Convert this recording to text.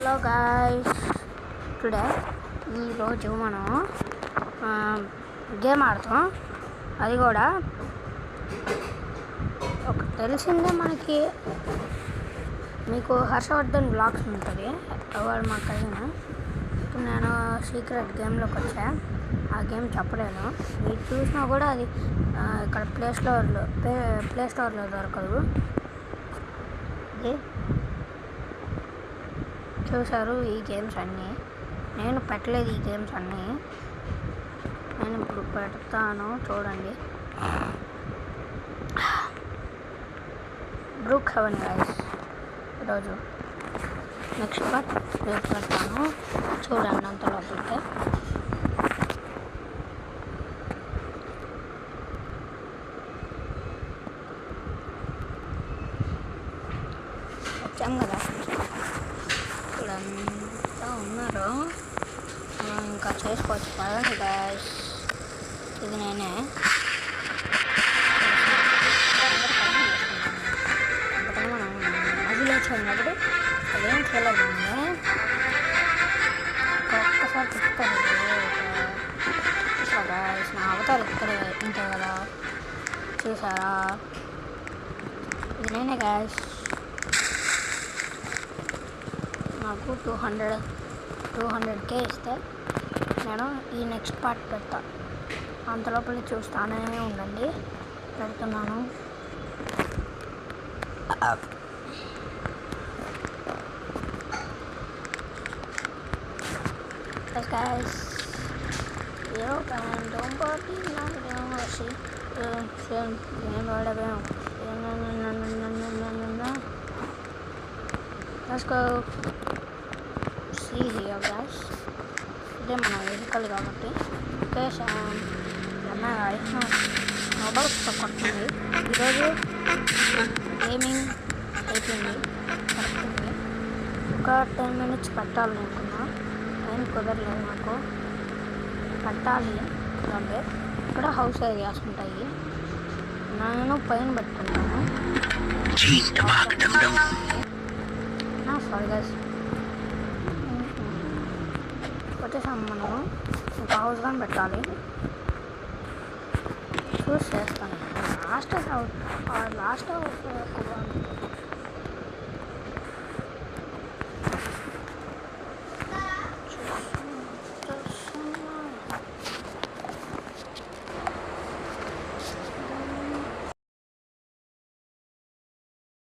Hello guys, today ఈరోజు మనం game ఆడతాం. అది కూడా ఒక తెలిసిందే మనకి. మీకు హర్షవర్ధన్ బ్లాగ్స్ ఉంటుంది, వాడు మా కజిన్. ఇప్పుడు నేను సీక్రెట్ గేమ్లోకి వచ్చా. ఆ గేమ్ చెప్పలేను, మీరు చూసినా కూడా అది ఇక్కడ ప్లే స్టోర్లో దొరకదు. ఇది చూసారు, ఈ గేమ్స్ అన్నీ నేను పెట్టలేదు. ఈ గేమ్స్ అన్నీ నేను ఇప్పుడు పెడతాను, చూడండి. బ్రూక్ హెవెన్ గైస్, ఈరోజు నెక్స్ట్ పార్ట్ రేపు పెడతాను, చూడండి. అంత లోపలికే వచ్చాం కదా, ఇక్కడంతా ఉన్నారు. ఇంకా చేసుకోవచ్చు. పదండి గాయ్స్, ఇది నేనే మనం మజిలేచ్చినప్పుడు అదేం చేయలేదండి. ఒక్కసారి తిప్పుతారు గాయ్స్. నా అవతారు ఇక్కడే ఉంటాయి కదా, చూసారా? ఇది నేనే గాయ్స్. నాకు 200K ఇస్తే నేను ఈ నెక్స్ట్ పార్ట్ పెడతాను. అంతలోపల చూస్తానే ఉండండి, పెడుతున్నాను. Guys, don't party now. Let's go. See here guys, ఇదే మన వెహికల్ కాబట్టి మొబైల్స్ కొట్టింది. ఈరోజు గేమింగ్ అయిపోయింది, కరెక్ట్గా ఒక 10 minutes పెట్టాలి అనుకున్నా, ఏం కుదరలేదు నాకు. పెట్టాలి అంటే ఇక్కడ హౌస్ ఏరియాస్ ఉంటాయి, నేను పైన పెట్టుకుంటాను. సారీ గైస్, వచ్చేసాము. మనము ఇంకా హౌస్ కానీ పెట్టాలి, చూస్ చేస్తాను. Last house